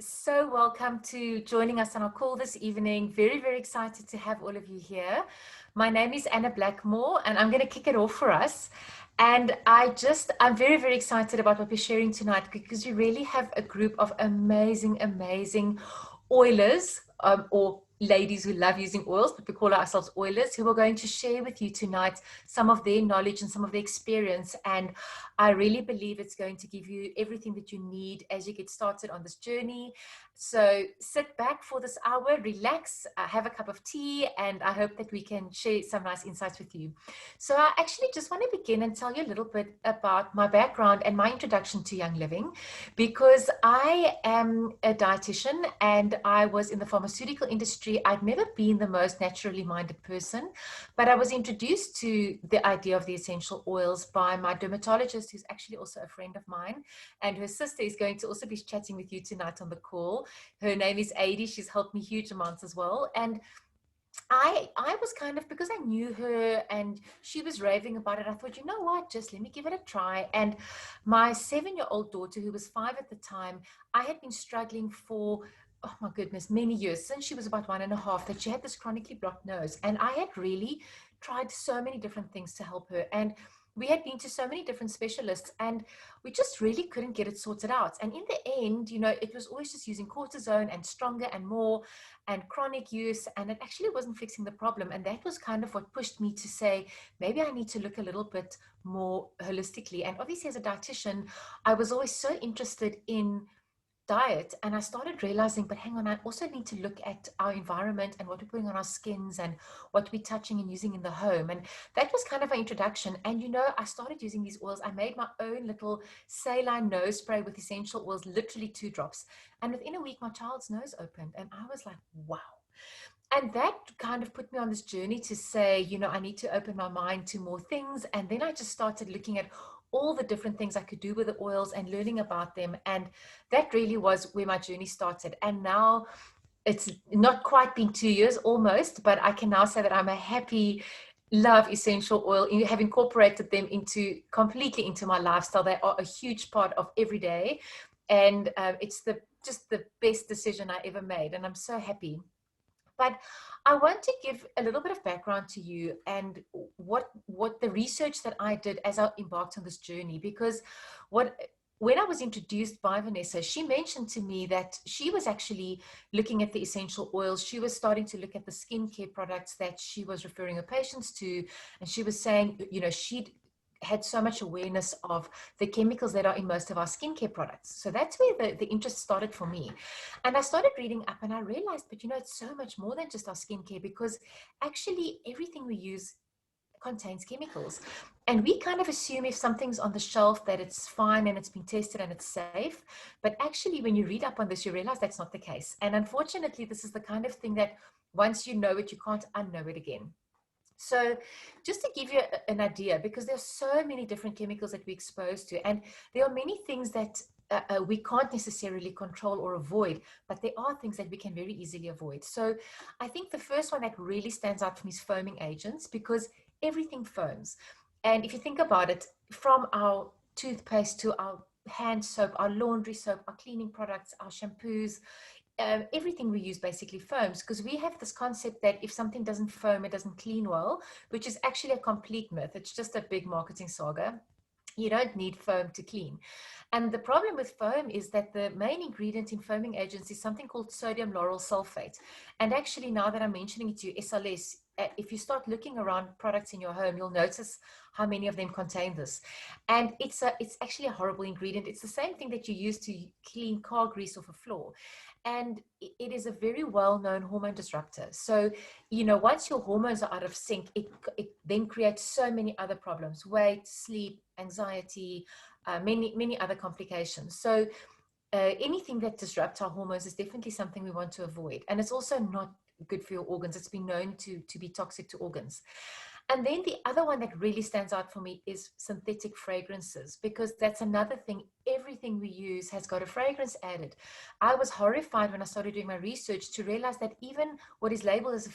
So welcome to joining us on our call this evening. Very, very excited to have all of you here. My name is Anna Blackmore, and I'm going to kick it off for us. And I'm very, very excited about what we're sharing tonight because we really have a group of amazing oilers, or ladies who love using oils, but we call ourselves oilers, who are going to share with you tonight some of their knowledge and some of their experience. And I really believe it's going to give you everything that you need as you get started on this journey. So sit back for this hour, relax, have a cup of tea, and I hope that we can share some nice insights with you. So I actually just want to begin and tell you a little bit about my background and my introduction to Young Living, because I am a dietitian and I was in the pharmaceutical industry. I'd never been the most naturally minded person, but I was introduced to the idea of the essential oils by my dermatologist, who's actually also a friend of mine, and her sister is going to also be chatting with you tonight on the call. Her name is Adi. She's helped me huge amounts as well. And I was kind of, because I knew her and she was raving about it, I thought, you know what, just let me give it a try. And my 7-year-old daughter, who was 5 at the time, I had been struggling for, oh my goodness, many years, since she was about 1.5, that she had this chronically blocked nose. And I had really tried so many different things to help her. And we had been to so many different specialists and we just really couldn't get it sorted out. And in the end, it was always just using cortisone and stronger and more and chronic use, and it actually wasn't fixing the problem. And that was kind of what pushed me to say, maybe I need to look a little bit more holistically. And obviously, as a dietitian, I was always so interested in diet, and I started realizing, but hang on, I also need to look at our environment and what we're putting on our skins and what we're touching and using in the home. And that was kind of my introduction. And I started using these oils. I made my own little saline nose spray with essential oils, literally 2 drops, and within a week my child's nose opened, and I was like, wow. And that kind of put me on this journey to say, I need to open my mind to more things. And then I just started looking at all the different things I could do with the oils and learning about them. And that really was where my journey started. And now it's not quite been 2 years almost, but I can now say that I'm a happy love essential oil. You have incorporated them completely into my lifestyle. They are a huge part of every day. And it's just the best decision I ever made. And I'm so happy. But I want to give a little bit of background to you and what the research that I did as I embarked on this journey, because when I was introduced by Vanessa, she mentioned to me that she was actually looking at the essential oils. She was starting to look at the skincare products that she was referring her patients to. And she was saying, she'd had so much awareness of the chemicals that are in most of our skincare products. So that's where the interest started for me. And I started reading up and I realized, but it's so much more than just our skincare, because actually everything we use contains chemicals. And we kind of assume if something's on the shelf that it's fine and it's been tested and it's safe. But actually, when you read up on this, you realize that's not the case. And unfortunately, this is the kind of thing that once you know it, you can't unknow it again. So just to give you an idea, because there's so many different chemicals that we're exposed to, and there are many things that we can't necessarily control or avoid, but there are things that we can very easily avoid. So I think the first one that really stands out for me is foaming agents, because everything foams. And if you think about it, from our toothpaste to our hand soap, our laundry soap, our cleaning products, our shampoos, everything we use basically foams, because we have this concept that if something doesn't foam, it doesn't clean well, which is actually a complete myth. It's just a big marketing saga. You don't need foam to clean. And the problem with foam is that the main ingredient in foaming agents is something called sodium lauryl sulfate. And actually, now that I'm mentioning it to you, SLS, if you start looking around products in your home, you'll notice how many of them contain this. And it's actually a horrible ingredient. It's the same thing that you use to clean car grease off a floor. And it is a very well-known hormone disruptor. So, once your hormones are out of sync, it then creates so many other problems: weight, sleep, anxiety, many other complications. So anything that disrupts our hormones is definitely something we want to avoid. And it's also not good for your organs. It's been known to be toxic to organs. And then the other one that really stands out for me is synthetic fragrances, because that's another thing. Everything we use has got a fragrance added. I was horrified when I started doing my research to realize that even what is labeled as a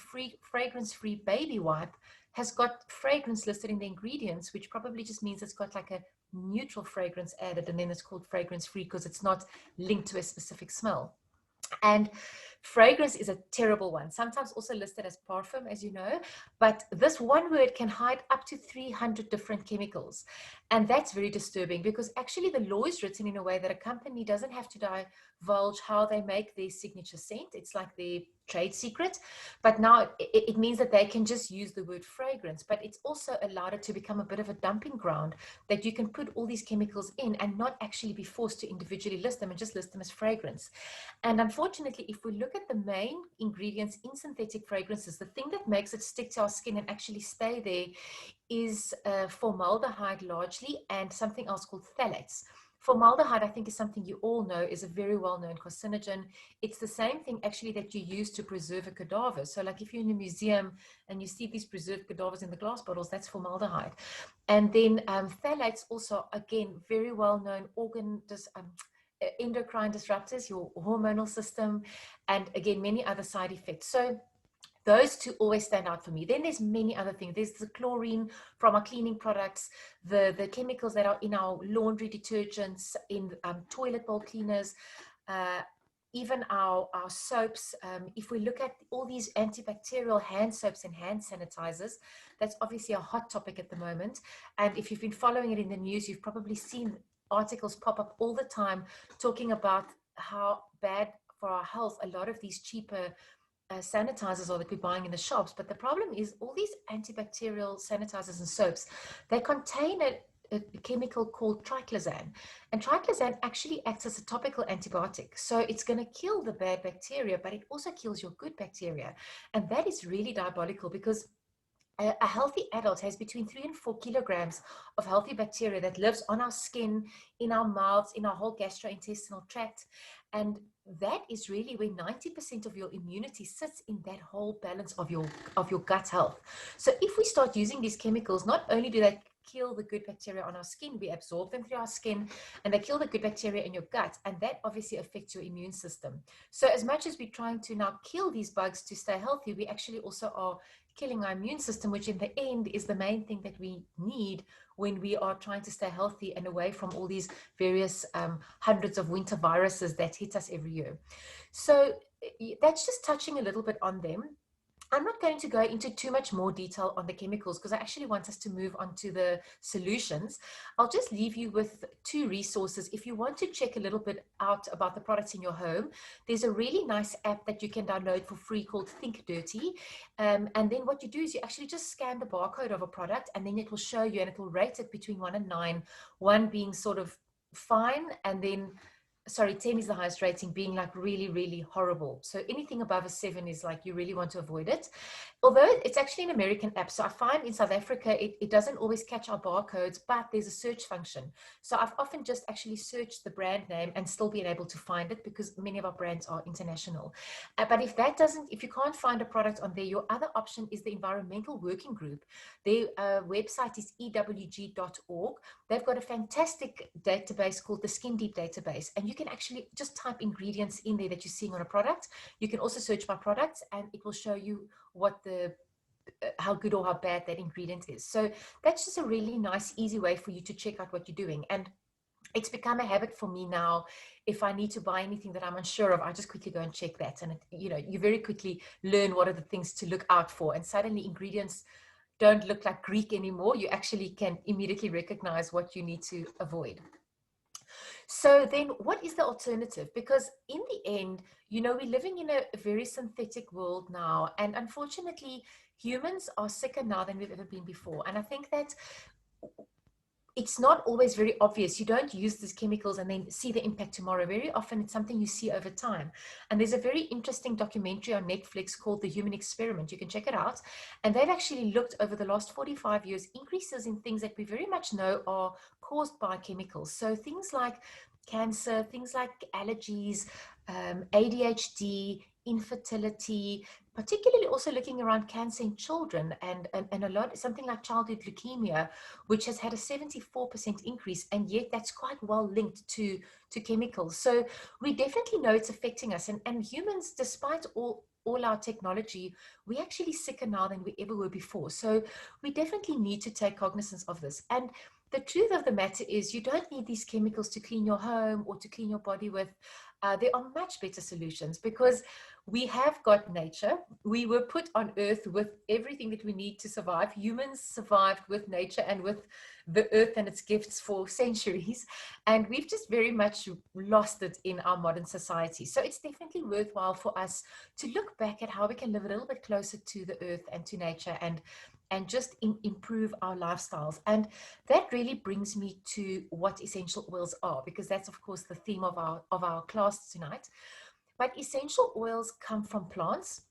fragrance-free baby wipe has got fragrance listed in the ingredients, which probably just means it's got like a neutral fragrance added, and then it's called fragrance-free because it's not linked to a specific smell. And fragrance is a terrible one, sometimes also listed as parfum, as you know, but this one word can hide up to 300 different chemicals. And that's very disturbing, because actually the law is written in a way that a company doesn't have to divulge how they make their signature scent. It's like their trade secret. But now it means that they can just use the word fragrance, but it's also allowed it to become a bit of a dumping ground, that you can put all these chemicals in and not actually be forced to individually list them and just list them as fragrance. And unfortunately, if we look at the main ingredients in synthetic fragrances, the thing that makes it stick to our skin and actually stay there is formaldehyde largely, and something else called phthalates. Formaldehyde, I think, is something you all know is a very well-known carcinogen. It's the same thing actually that you use to preserve a cadaver. So like if you're in a museum and you see these preserved cadavers in the glass bottles, that's formaldehyde. And then phthalates also, again, very well-known endocrine disruptors, your hormonal system, and again, many other side effects. So those two always stand out for me. Then there's many other things. There's the chlorine from our cleaning products, the chemicals that are in our laundry detergents, in toilet bowl cleaners, even our soaps. If we look at all these antibacterial hand soaps and hand sanitizers, that's obviously a hot topic at the moment. And if you've been following it in the news, you've probably seen articles pop up all the time talking about how bad for our health a lot of these cheaper sanitizers are that we're buying in the shops. But the problem is all these antibacterial sanitizers and soaps, they contain a chemical called triclosan, and triclosan actually acts as a topical antibiotic. So it's going to kill the bad bacteria, but it also kills your good bacteria. And that is really diabolical, because a healthy adult has between 3 and 4 kilograms of healthy bacteria that lives on our skin, in our mouths, in our whole gastrointestinal tract. And that is really where 90% of your immunity sits, in that whole balance of your gut health. So if we start using these chemicals, not only do they kill the good bacteria on our skin, we absorb them through our skin, and they kill the good bacteria in your gut, and that obviously affects your immune system. So as much as we're trying to now kill these bugs to stay healthy, we actually also are killing our immune system, which in the end is the main thing that we need when we are trying to stay healthy and away from all these various hundreds of winter viruses that hit us every year. So that's just touching a little bit on them. I'm not going to go into too much more detail on the chemicals, because I actually want us to move on to the solutions. I'll just leave you with 2 resources. If you want to check a little bit out about the products in your home, there's a really nice app that you can download for free called Think Dirty. And then what you do is you actually just scan the barcode of a product, and then it will show you, and it will rate it between 1 and 9, 1 being sort of fine, and then 10 is the highest rating, being like really, really horrible. So anything above a 7 is like you really want to avoid it. Although it's actually an American app. So I find in South Africa, it doesn't always catch our barcodes, but there's a search function. So I've often just actually searched the brand name and still been able to find it, because many of our brands are international. But if you can't find a product on there, your other option is the Environmental Working Group. Their website is ewg.org. They've got a fantastic database called the Skin Deep database, and you can actually just type ingredients in there that you're seeing on a product. You can also search by products, and it will show you what how good or how bad that ingredient is. So that's just a really nice, easy way for you to check out what you're doing. And it's become a habit for me now. If I need to buy anything that I'm unsure of, I just quickly go and check that. And you very quickly learn what are the things to look out for. And suddenly ingredients don't look like Greek anymore. You actually can immediately recognize what you need to avoid. So then what is the alternative? Because in the end, we're living in a very synthetic world now. And unfortunately, humans are sicker now than we've ever been before. And I think that it's not always very obvious. You don't use these chemicals and then see the impact tomorrow. Very often it's something you see over time. And there's a very interesting documentary on Netflix called The Human Experiment. You can check it out. And they've actually looked over the last 45 years, increases in things that we very much know are caused by chemicals. So things like cancer, things like allergies, ADHD, infertility, particularly also looking around cancer in children, and a lot, something like childhood leukemia, which has had a 74% increase, and yet that's quite well linked to chemicals. So we definitely know it's affecting us, and humans, despite all our technology, we're actually sicker now than we ever were before. So we definitely need to take cognizance of this. And the truth of the matter is, you don't need these chemicals to clean your home or to clean your body with. there are much better solutions, because we have got nature. We were put on earth with everything that we need to survive. Humans survived with nature and with the earth and its gifts for centuries. And we've just very much lost it in our modern society. So it's definitely worthwhile for us to look back at how we can live a little bit closer to the earth and to nature, and just improve our lifestyles. And that really brings me to what essential oils are, because that's of course the theme of our class tonight. But essential oils come from plants.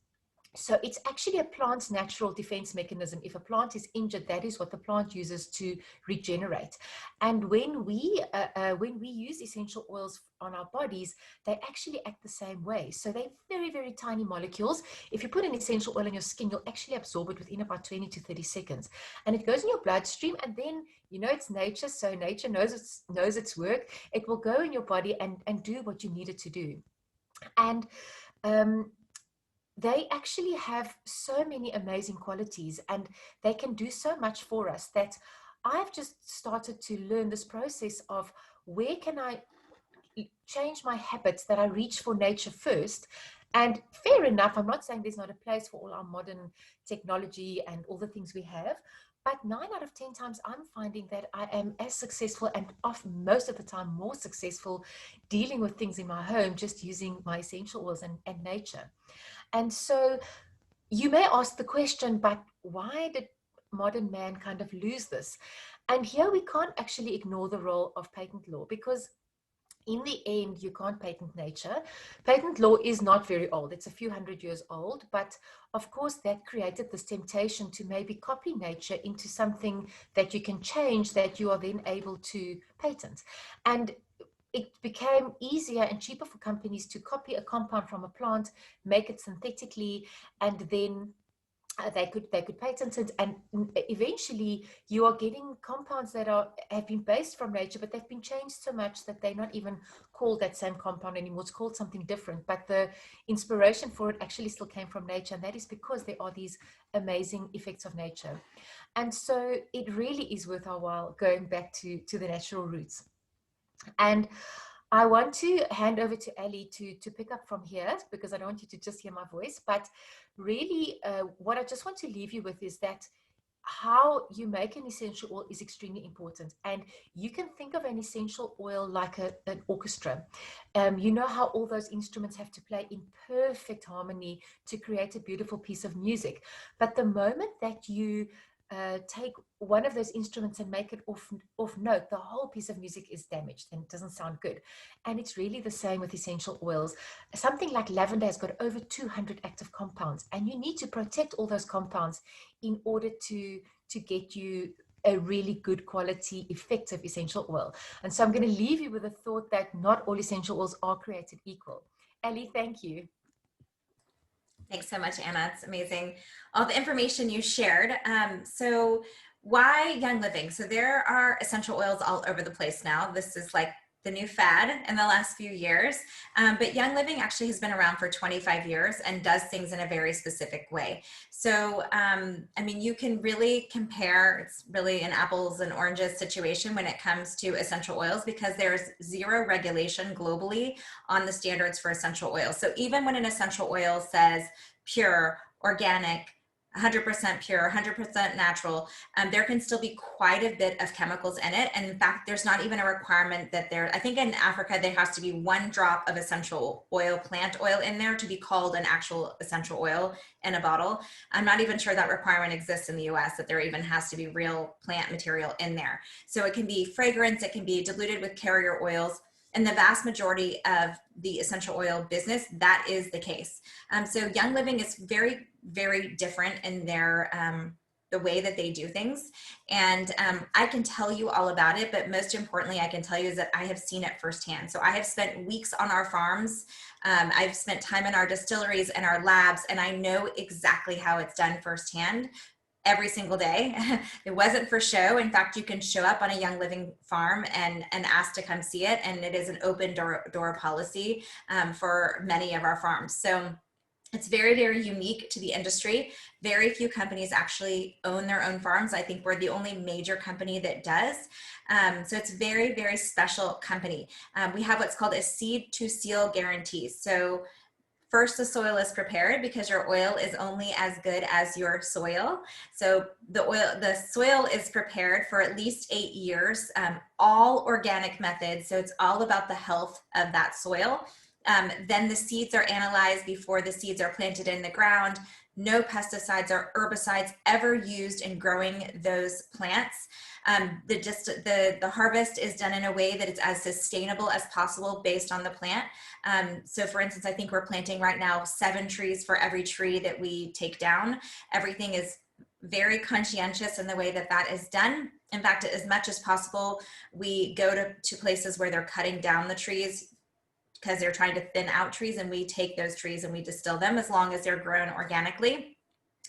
So it's actually a plant's natural defense mechanism. If a plant is injured, that is what the plant uses to regenerate. And when we use essential oils on our bodies, they actually act the same way. So they're very, very tiny molecules. If you put an essential oil in your skin, you'll actually absorb it within about 20 to 30 seconds. And it goes in your bloodstream, and then, you know, it's nature. So nature knows its work. It will go in your body and do what you need it to do. And they actually have so many amazing qualities, and they can do so much for us, that I've just started to learn this process of where can I change my habits, that I reach for nature first. And fair enough, I'm not saying there's not a place for all our modern technology and all the things we have, but 9 out of 10 times I'm finding that I am as successful, and often most of the time more successful, dealing with things in my home just using my essential oils and nature. And so you may ask the question, but why did modern man kind of lose this? And here we can't actually ignore the role of patent law, because in the end, you can't patent nature. Patent law is not very old. It's a few hundred years old. But of course, that created this temptation to maybe copy nature into something that you can change, that you are then able to patent. And it became easier and cheaper for companies to copy a compound from a plant, make it synthetically, and then they could patent it. And eventually you are getting compounds that have been based from nature, but they've been changed so much that they're not even called that same compound anymore. It's called something different, but the inspiration for it actually still came from nature, and that is because there are these amazing effects of nature. And so it really is worth our while going back to the natural roots. And I want to hand over to Ali to pick up from here, because I don't want you to just hear my voice. But really, what I just want to leave you with is that how you make an essential oil is extremely important. And you can think of an essential oil like an orchestra. You know how all those instruments have to play in perfect harmony to create a beautiful piece of music. But the moment that you take one of those instruments and make it off note, the whole piece of music is damaged and it doesn't sound good. And it's really the same with essential oils. Something like lavender has got over 200 active compounds, and you need to protect all those compounds in order to get you a really good quality, effective essential oil. And so I'm going to leave you with a thought that not all essential oils are created equal. Ali, thank you. Thanks so much, Anna. It's amazing, all the information you shared. So why Young Living? So there are essential oils all over the place now. This is like the new fad in the last few years. But Young Living actually has been around for 25 years and does things in a very specific way. So, I mean, you can really compare, it's really an apples and oranges situation when it comes to essential oils, because there's zero regulation globally on the standards for essential oils. So even when an essential oil says pure, organic, 100% pure, 100% natural, there can still be quite a bit of chemicals in it. And in fact, there's not even a requirement that I think in Africa, there has to be 1 drop of essential oil, plant oil in there to be called an actual essential oil in a bottle. I'm not even sure that requirement exists in the US, that there even has to be real plant material in there. So it can be fragrance, it can be diluted with carrier oils. And the vast majority of the essential oil business, that is the case. So Young Living is very, very different in their the way that they do things. And I can tell you all about it, but most importantly, I can tell you is that I have seen it firsthand. So I have spent weeks on our farms. I've spent time in our distilleries and our labs, and I know exactly how it's done firsthand. Every single day. It wasn't for show. In fact, you can show up on a Young Living farm and ask to come see it. And it is an open door policy for many of our farms. So It's very, very unique to the industry. Very few companies actually own their own farms. I think we're the only major company that does. So it's very, very special company. We have what's called a seed to seal guarantee. So first, the soil is prepared because your oil is only as good as your soil. So the soil is prepared for at least 8 years, all organic methods. So it's all about the health of that soil. Then the seeds are analyzed before the seeds are planted in the ground. No pesticides or herbicides ever used in growing those plants. The harvest is done in a way that it's as sustainable as possible based on the plant. So for instance, I think we're planting right now 7 trees for every tree that we take down. Everything is very conscientious in the way that that is done. In fact, as much as possible, we go to places where they're cutting down the trees because they're trying to thin out trees, and we take those trees and we distill them as long as they're grown organically.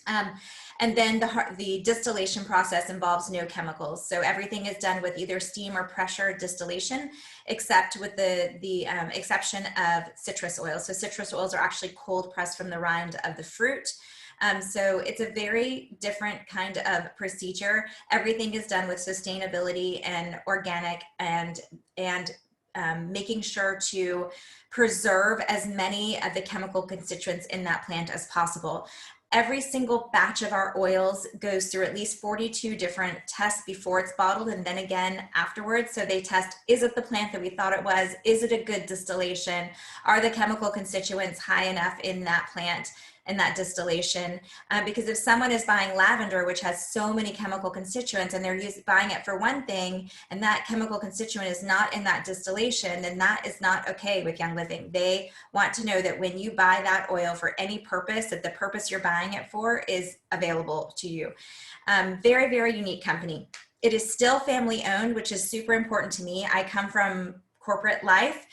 And then the distillation process involves no chemicals. So everything is done with either steam or pressure distillation, except with the exception of citrus oils. So citrus oils are actually cold pressed from the rind of the fruit. So it's a very different kind of procedure. Everything is done with sustainability and organic and making sure to preserve as many of the chemical constituents in that plant as possible. Every single batch of our oils goes through at least 42 different tests before it's bottled, and then again afterwards. So they test, is it the plant that we thought it was? Is it a good distillation? Are the chemical constituents high enough in that plant and that distillation? Because if someone is buying lavender, which has so many chemical constituents, and they're buying it for one thing, and that chemical constituent is not in that distillation, then that is not okay with Young Living. They want to know that when you buy that oil for any purpose, that the purpose you're buying it for is available to you. Very, very unique company. It is still family owned, which is super important to me. I come from corporate life,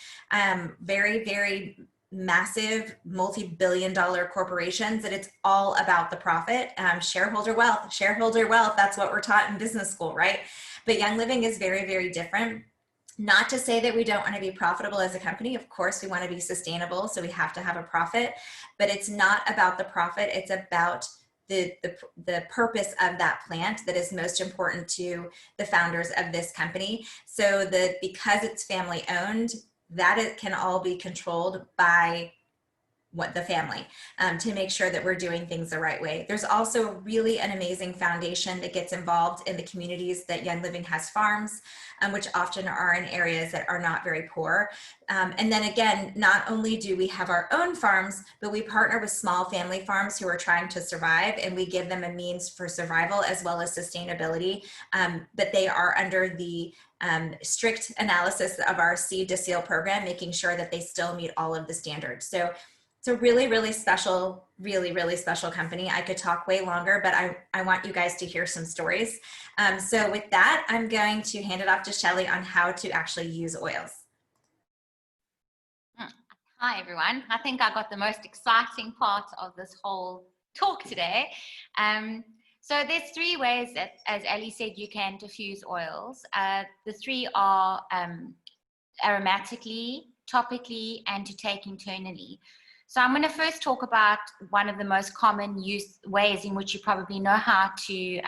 very, very massive multi-billion-dollar corporations, that it's all about the profit. Shareholder wealth, that's what we're taught in business school, right? But Young Living is very, very different. Not to say that we don't want to be profitable as a company. Of course, we want to be sustainable, so we have to have a profit, but it's not about the profit. It's about the purpose of that plant that is most important to the founders of this company. So that because it's family owned, that it can all be controlled by the family, to make sure that we're doing things the right way. There's also really an amazing foundation that gets involved in the communities that Young Living has farms, which often are in areas that are not very poor. And then again, not only do we have our own farms, but we partner with small family farms who are trying to survive, and we give them a means for survival as well as sustainability. But they are under the strict analysis of our Seed to Seal program, making sure that they still meet all of the standards. So it's a really, really special, really special company. I could talk way longer, but I want you guys to hear some stories. So with that, I'm going to hand it off to Shelly on how to actually use oils. Hi, everyone. I think I got the most exciting part of this whole talk today. So there's 3 ways that, as Ali said, you can diffuse oils. The 3 are aromatically, topically, and to take internally. So I'm going to first talk about one of the most common ways in which you probably know how to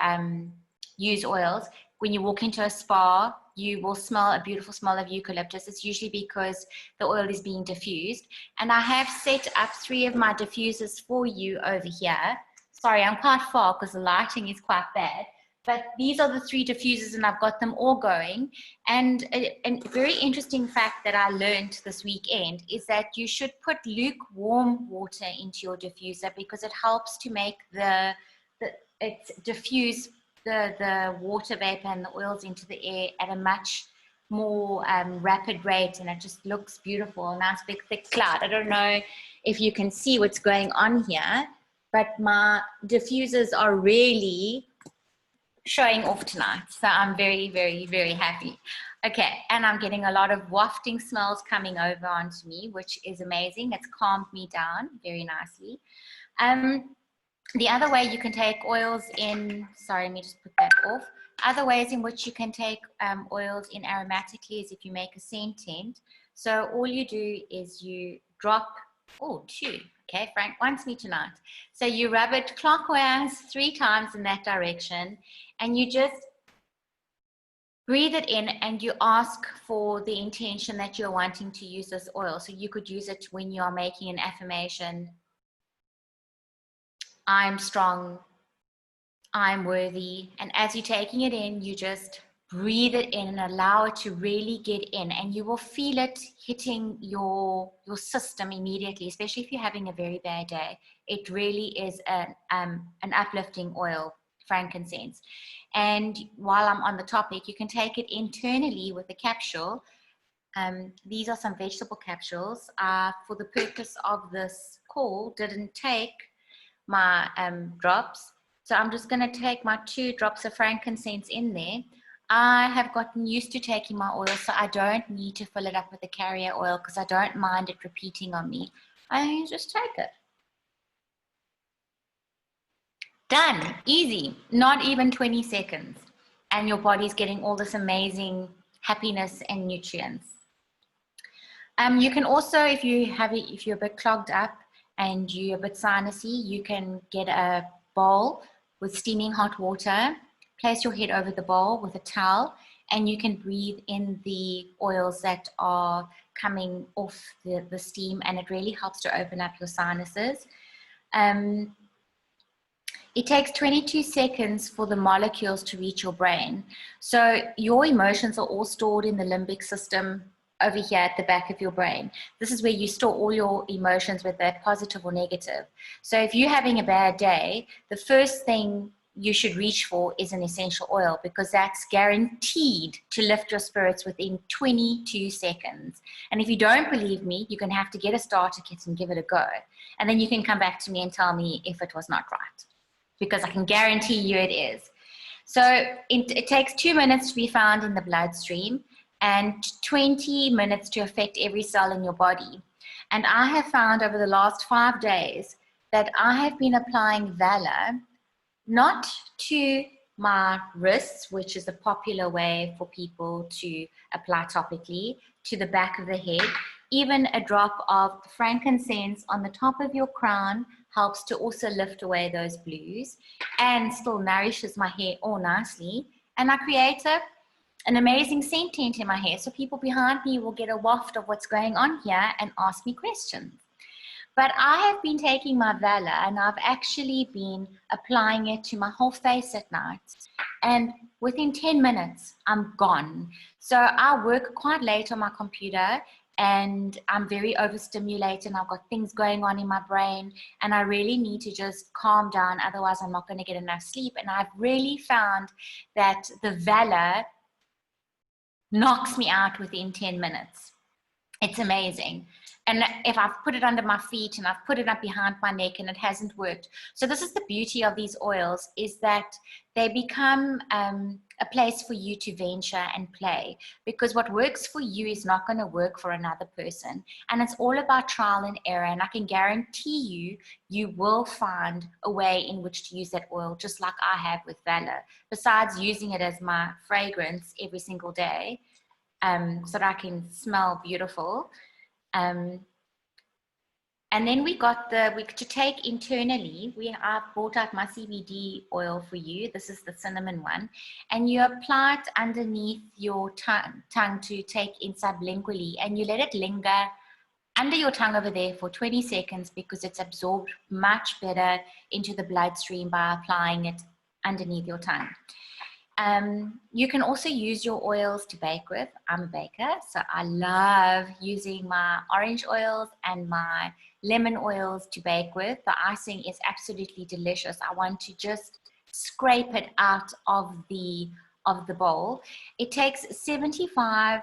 use oils. When you walk into a spa, you will smell a beautiful smell of eucalyptus. It's usually because the oil is being diffused. And I have set up 3 of my diffusers for you over here. Sorry, I'm quite far because the lighting is quite bad. But these are the 3 diffusers, and I've got them all going. And a very interesting fact that I learned this weekend is that you should put lukewarm water into your diffuser, because it helps to make it diffuse the water vapor and the oils into the air at a much more rapid rate, and it just looks beautiful. A nice big thick cloud. I don't know if you can see what's going on here, but my diffusers are really showing off tonight, so I'm very, very, very happy. Okay, and I'm getting a lot of wafting smells coming over onto me, which is amazing. It's calmed me down very nicely. The other way you can take oils in, sorry, let me just put that off. Other ways in which you can take oils in aromatically is if you make a scent tent. So all you do is you drop Oh, 2. Okay, Frank wants me tonight. So you rub it clockwise 3 times in that direction, and you just breathe it in, and you ask for the intention that you're wanting to use this oil. So you could use it when you are making an affirmation. I'm strong. I'm worthy. And as you're taking it in, you just breathe it in and allow it to really get in, and you will feel it hitting your system immediately, especially if you're having a very bad day. It really is an uplifting oil, frankincense. And while I'm on the topic, you can take it internally with a capsule. These are some vegetable capsules. For the purpose of this call, didn't take my drops. So I'm just going to take my 2 drops of frankincense in there. I have gotten used to taking my oil, so I don't need to fill it up with a carrier oil because I don't mind it repeating on me. I just take it. Done. Easy. Not even 20 seconds. And your body's getting all this amazing happiness and nutrients. You can also, if you're a bit clogged up and you're a bit sinusy, you can get a bowl with steaming hot water, place your head over the bowl with a towel, and you can breathe in the oils that are coming off the steam, and it really helps to open up your sinuses. It takes 22 seconds for the molecules to reach your brain. So your emotions are all stored in the limbic system over here at the back of your brain. This is where you store all your emotions, whether they're positive or negative. So if you're having a bad day, the first thing you should reach for is an essential oil, because that's guaranteed to lift your spirits within 22 seconds. And if you don't believe me, you're going to have to get a starter kit and give it a go. And then you can come back to me and tell me if it was not right, because I can guarantee you it is. So it takes 2 minutes to be found in the bloodstream and 20 minutes to affect every cell in your body. And I have found over the last 5 days that I have been applying Valor, not to my wrists, which is a popular way for people to apply topically, to the back of the head. Even a drop of frankincense on the top of your crown helps to also lift away those blues and still nourishes my hair all nicely. And I create an amazing scent tint in my hair, so people behind me will get a waft of what's going on here and ask me questions. But I have been taking my Valor, and I've actually been applying it to my whole face at night. And within 10 minutes, I'm gone. So I work quite late on my computer, and I'm very overstimulated, and I've got things going on in my brain, and I really need to just calm down, otherwise I'm not going to get enough sleep. And I've really found that the Valor knocks me out within 10 minutes. It's amazing. And if I've put it under my feet and I've put it up behind my neck and it hasn't worked. So this is the beauty of these oils, is that they become a place for you to venture and play, because what works for you is not going to work for another person. And it's all about trial and error. And I can guarantee you, you will find a way in which to use that oil, just like I have with Valor, besides using it as my fragrance every single day, so that I can smell beautiful. And then we got to take internally, I've brought out my CBD oil for you. This is the cinnamon one. And you apply it underneath your tongue to take in sublingually, and you let it linger under your tongue over there for 20 seconds, because it's absorbed much better into the bloodstream by applying it underneath your tongue. You can also use your oils to bake with. I'm a baker, so I love using my orange oils and my lemon oils to bake with. The icing is absolutely delicious. I want to just scrape it out of the bowl. It takes 75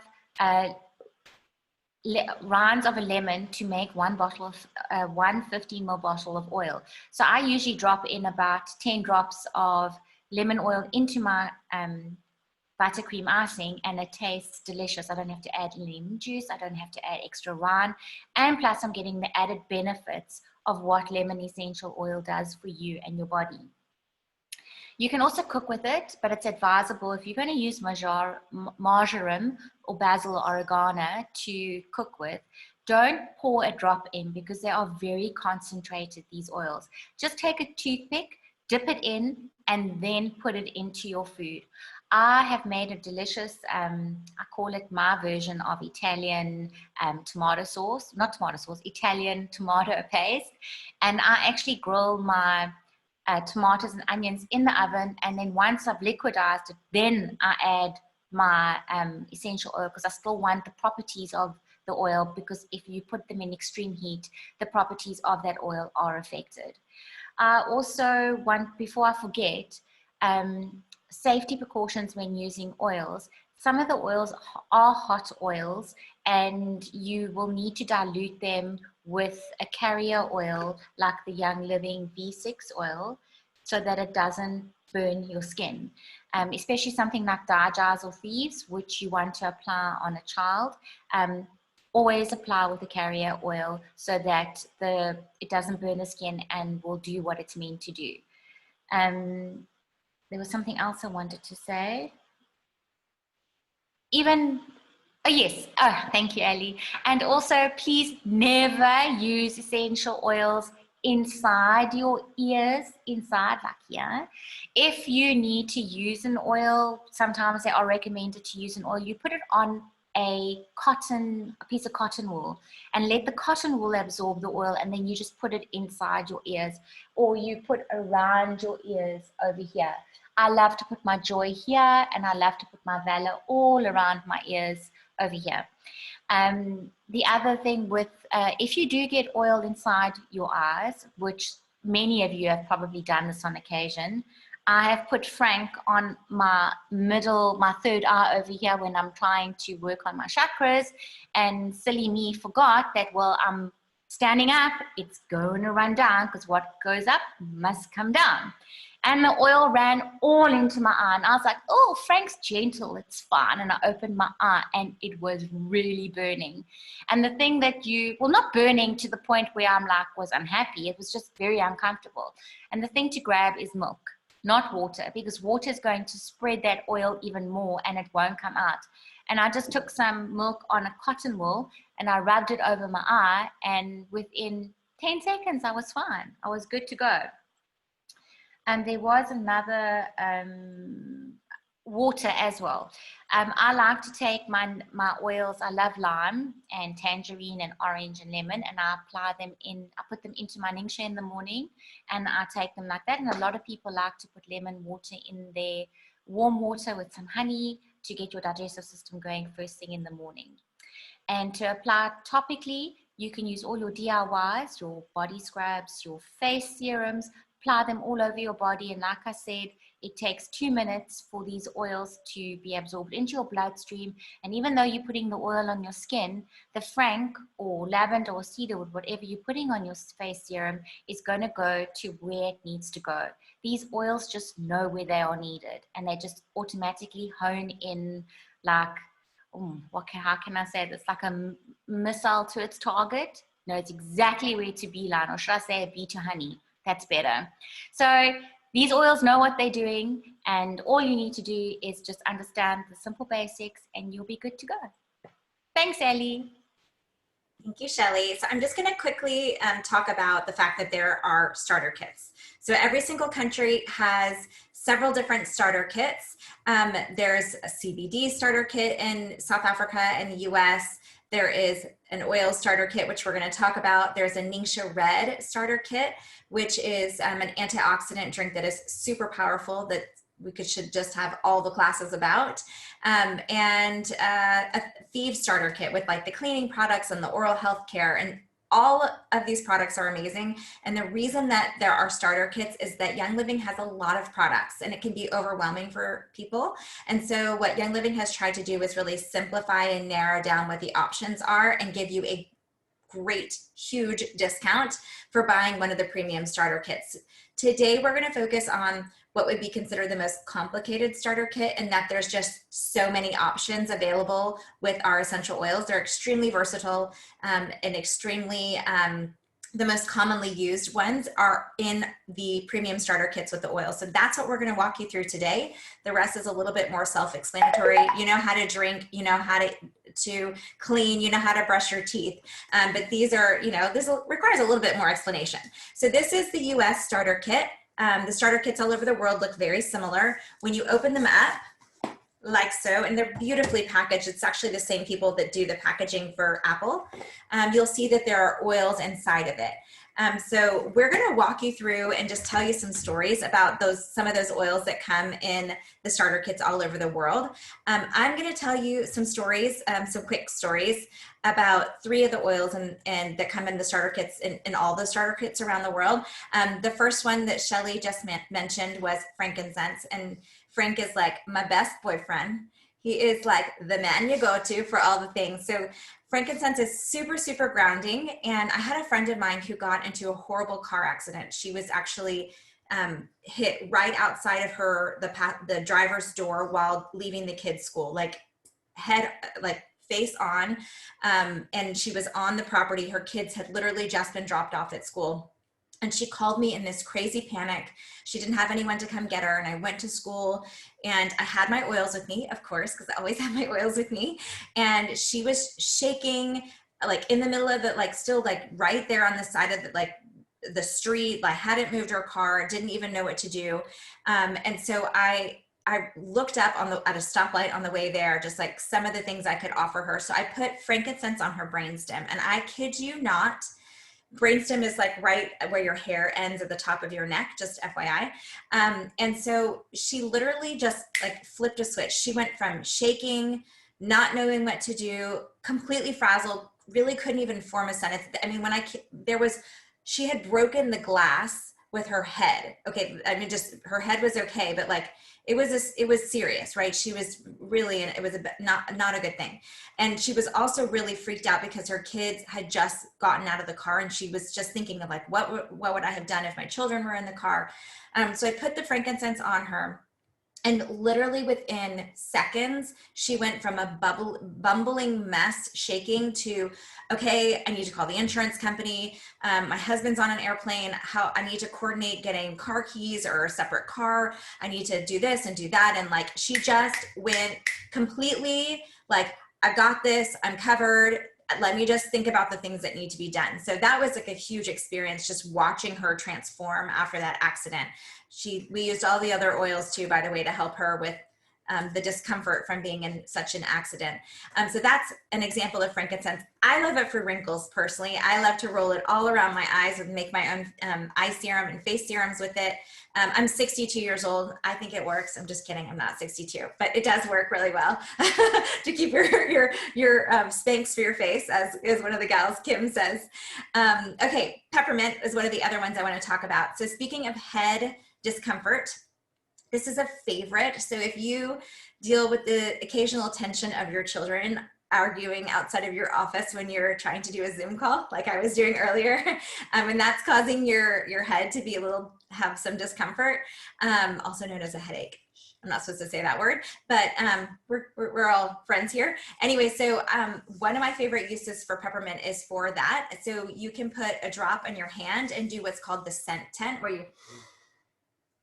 rinds of a lemon to make 1 bottle of 150 ml bottle of oil. So I usually drop in about 10 drops of lemon oil into my buttercream icing, and it tastes delicious. I don't have to add lemon juice. I don't have to add extra rind. And plus I'm getting the added benefits of what lemon essential oil does for you and your body. You can also cook with it, but it's advisable if you're going to use marjoram or basil or oregano to cook with, don't pour a drop in because they are very concentrated, these oils. Just take a toothpick, dip it in, and then put it into your food. I have made a delicious, I call it my version of Italian tomato sauce, not tomato sauce, Italian tomato paste. And I actually grill my tomatoes and onions in the oven. And then once I've liquidized it, then I add my essential oil, because I still want the properties of the oil, because if you put them in extreme heat, the properties of that oil are affected. I also want, before I forget, safety precautions when using oils. Some of the oils are hot oils, and you will need to dilute them with a carrier oil like the Young Living V6 oil, so that it doesn't burn your skin. Especially something like Digize or Thieves, which you want to apply on a child. Always apply with a carrier oil so that it doesn't burn the skin and will do what it's meant to do. There was something else I wanted to say. Thank you, Ali. And also, please never use essential oils inside your ears, inside like here. If you need to use an oil, sometimes they are recommended to use an oil. You put it on a piece of cotton wool and let the cotton wool absorb the oil, and then you just put it inside your ears, or you put around your ears over here. I love to put my Joy here, and I love to put my Valor all around my ears over here. The other thing with, if you do get oil inside your eyes, which many of you have probably done this on occasion, I have put Frank on my third eye over here when I'm trying to work on my chakras, and silly me forgot that, well, I'm standing up, it's going to run down, because what goes up must come down. And the oil ran all into my eye. And I was like, oh, Frank's gentle, it's fine. And I opened my eye and it was really burning. And the thing that not burning to the point where I'm like, was unhappy. It was just very uncomfortable. And the thing to grab is milk, not water, because water is going to spread that oil even more and it won't come out. And I just took some milk on a cotton wool and I rubbed it over my eye. And within 10 seconds, I was fine. I was good to go. And there was another water as well. I like to take my oils. I love lime and tangerine and orange and lemon, and I apply them in. I put them into my Ningxia in the morning, and I take them like that. And a lot of people like to put lemon water in their warm water with some honey to get your digestive system going first thing in the morning. And to apply topically, you can use all your DIYs, your body scrubs, your face serums. Apply them all over your body, and like I said, it takes 2 minutes for these oils to be absorbed into your bloodstream. And even though you're putting the oil on your skin, the Frank or lavender or cedarwood, whatever you're putting on your face serum, is going to go to where it needs to go. These oils just know where they are needed, and they just automatically hone in like, how can I say this? Like a missile to its target. Knows exactly where to beeline, or should I say a bee to honey. That's better. So these oils know what they're doing, and all you need to do is just understand the simple basics and you'll be good to go. Thanks, Ellie. Thank you, Shelly. So I'm just going to quickly talk about the fact that there are starter kits. So every single country has several different starter kits. There's a CBD starter kit in South Africa and the US. There is an oil starter kit, which we're going to talk about. There's a Ningxia Red starter kit, which is an antioxidant drink that is super powerful that we should just have all the classes about. And a Thieves starter kit with like the cleaning products and the oral health care, and all of these products are amazing. And the reason that there are starter kits is that Young Living has a lot of products and it can be overwhelming for people. And so what Young Living has tried to do is really simplify and narrow down what the options are and give you a great, huge discount for buying one of the premium starter kits. Today, we're going to focus on what would be considered the most complicated starter kit, and that there's just so many options available with our essential oils. They're extremely versatile and extremely, the most commonly used ones are in the premium starter kits with the oil. So that's what we're going to walk you through today. The rest is a little bit more self-explanatory. You know how to drink, you know how to to clean, you know how to brush your teeth. But these are, this requires a little bit more explanation. So this is the US starter kit. The starter kits all over the world look very similar. When you open them up, like so, and they're beautifully packaged. It's actually the same people that do the packaging for Apple. You'll see that there are oils inside of it. So we're going to walk you through and just tell you some stories about some of those oils that come in the starter kits all over the world. I'm going to tell you some stories, some quick stories about 3 of the oils and that come in the starter kits in all the starter kits around the world. The first one that Shelly just mentioned was frankincense, and Frank is like my best boyfriend. He is like the man you go to for all the things. So frankincense is super, super grounding. And I had a friend of mine who got into a horrible car accident. She was actually hit right outside of the driver's door while leaving the kids' school, like face on. And she was on the property. Her kids had literally just been dropped off at school. And she called me in this crazy panic. She didn't have anyone to come get her. And I went to school and I had my oils with me, of course, because I always have my oils with me. And she was shaking, like in the middle of it, like still like right there on the side of the street, like hadn't moved her car, didn't even know what to do. And so I looked up at a stoplight on the way there, just like some of the things I could offer her. So I put frankincense on her brainstem, and I kid you not, brainstem is like right where your hair ends at the top of your neck, just FYI. And so she literally just like flipped a switch. She went from shaking, not knowing what to do, completely frazzled, really couldn't even form a sentence. I mean, she had broken the glass with her head. Okay. I mean, just her head was okay, but like, it was serious, right? She was really, and it was not a good thing. And she was also really freaked out because her kids had just gotten out of the car, and she was just thinking of like, what would I have done if my children were in the car? So I put the frankincense on her, and literally within seconds, she went from a bumbling mess, shaking, to, okay, I need to call the insurance company. My husband's on an airplane. I need to coordinate getting car keys or a separate car. I need to do this and do that. And like, she just went completely like, I've got this, I'm covered. Let me just think about the things that need to be done. So that was like a huge experience, just watching her transform after that accident. We used all the other oils too, by the way, to help her with the discomfort from being in such an accident. So that's an example of frankincense. I love it for wrinkles personally. I love to roll it all around my eyes and make my own eye serum and face serums with it. I'm 62 years old. I think it works. I'm just kidding. I'm not 62, but it does work really well to keep your Spanx for your face, as is one of the gals, Kim says. Okay, peppermint is one of the other ones I want to talk about. So speaking of head discomfort, this is a favorite. So if you deal with the occasional tension of your children arguing outside of your office when you're trying to do a Zoom call, like I was doing earlier, and that's causing your head to have some discomfort, also known as a headache. I'm not supposed to say that word, but we're all friends here. Anyway, so one of my favorite uses for peppermint is for that. So you can put a drop on your hand and do what's called the scent tent, where you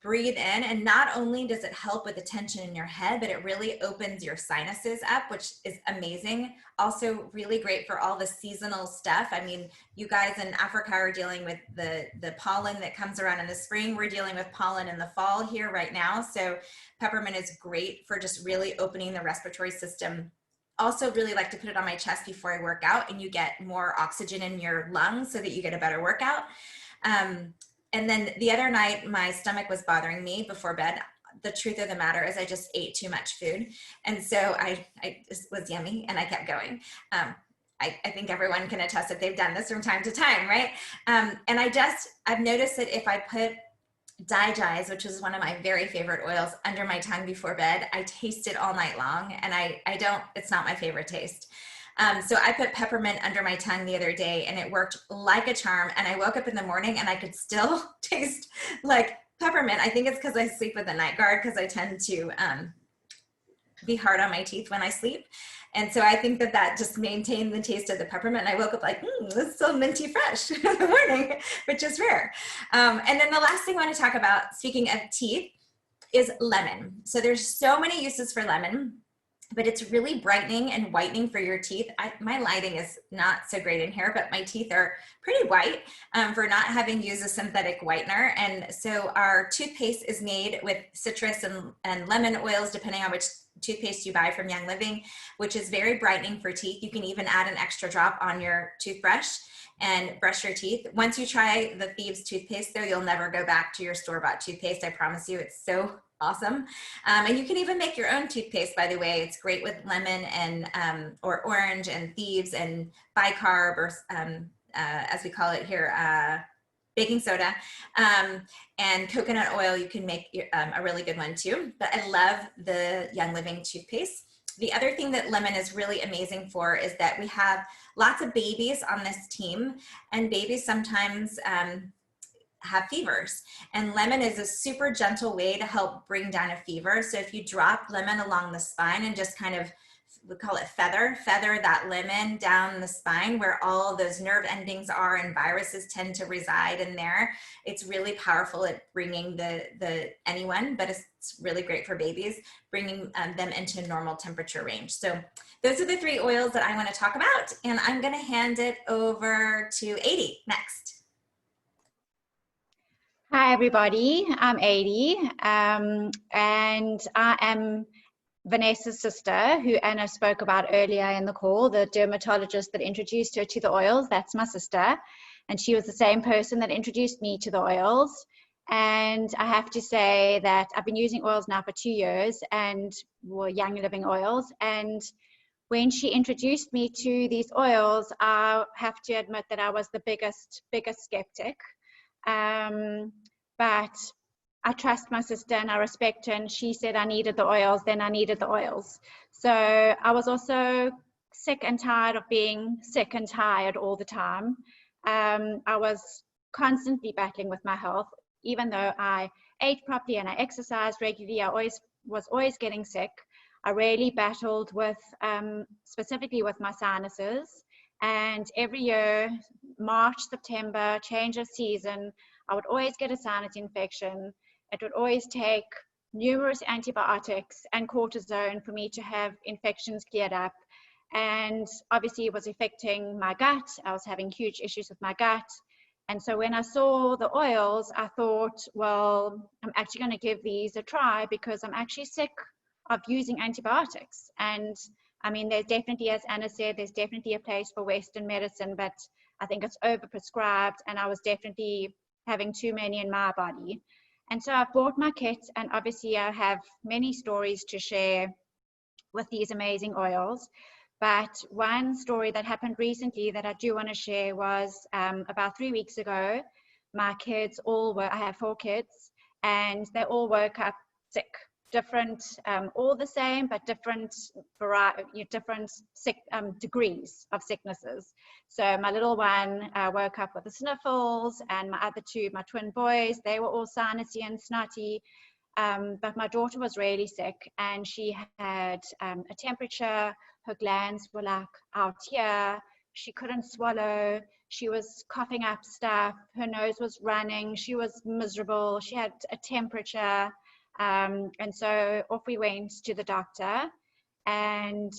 breathe in, and not only does it help with the tension in your head, but it really opens your sinuses up, which is amazing. Also really great for all the seasonal stuff. I mean, you guys in Africa are dealing with the pollen that comes around in the spring. We're dealing with pollen in the fall here right now. So peppermint is great for just really opening the respiratory system. Also really like to put it on my chest before I work out, and you get more oxygen in your lungs so that you get a better workout. And then the other night, my stomach was bothering me before bed. The truth of the matter is I just ate too much food. And so it was yummy, and I kept going. I think everyone can attest that they've done this from time to time, right? And I've noticed that if I put Digize, which is one of my very favorite oils, under my tongue before bed, I taste it all night long, and it's not my favorite taste. So I put peppermint under my tongue the other day, and it worked like a charm. And I woke up in the morning and I could still taste like peppermint. I think it's because I sleep with a night guard, because I tend to be hard on my teeth when I sleep. And so I think that just maintained the taste of the peppermint. And I woke up like, this is so minty fresh in the morning, which is rare. And then the last thing I want to talk about, speaking of teeth, is lemon. So there's so many uses for lemon. but it's really brightening and whitening for your teeth. My lighting is not so great in here, but my teeth are pretty white for not having used a synthetic whitener. And so our toothpaste is made with citrus and lemon oils, depending on which toothpaste you buy from Young Living, which is very brightening for teeth. You can even add an extra drop on your toothbrush and brush your teeth. Once you try the Thieves toothpaste though, you'll never go back to your store-bought toothpaste. I promise you, it's so awesome. And you can even make your own toothpaste, by the way. It's great with lemon and or orange and Thieves and bicarb, or as we call it here, baking soda, and coconut oil. You can make a really good one too. But I love the Young Living toothpaste. The other thing that lemon is really amazing for is that we have lots of babies on this team, and babies sometimes have fevers, and lemon is a super gentle way to help bring down a fever. So if you drop lemon along the spine and just kind of, we call it feather that lemon down the spine where all those nerve endings are and viruses tend to reside in there, it's really powerful at bringing anyone, but it's really great for babies, bringing them into normal temperature range. So those are the 3 oils that I want to talk about, and I'm going to hand it over to Adi next. Hi, everybody. I'm Adi, and I am Vanessa's sister, who Anna spoke about earlier in the call, the dermatologist that introduced her to the oils. That's my sister, and she was the same person that introduced me to the oils. And I have to say that I've been using oils now for 2 years, and Young Living oils. And when she introduced me to these oils, I have to admit that I was the biggest skeptic. But I trust my sister and I respect her, and she said I needed the oils, then I needed the oils. So I was also sick and tired of being sick and tired all the time. I was constantly battling with my health. Even though I ate properly and I exercised regularly, I was always getting sick. I really battled with, specifically with my sinuses. And every year, March, September, change of season, I would always get a sinus infection. It would always take numerous antibiotics and cortisone for me to have infections cleared up. And obviously it was affecting my gut. I was having huge issues with my gut. And so when I saw the oils, I thought, well, I'm actually going to give these a try because I'm actually sick of using antibiotics. And I mean, there's definitely, as Anna said, there's definitely a place for Western medicine, but I think it's overprescribed, and I was definitely having too many in my body. And so I bought my kit, and obviously I have many stories to share with these amazing oils. But one story that happened recently that I do want to share was about 3 weeks ago. My kids I have 4 kids, and they all woke up sick. Different, all the same, but different sick degrees of sicknesses. So my little one woke up with the sniffles, and my other 2, my twin boys, they were all sinusy and snotty. But my daughter was really sick, and she had a temperature. Her glands were like out here. She couldn't swallow. She was coughing up stuff. Her nose was running. She was miserable. She had a temperature. And so off we went to the doctor, and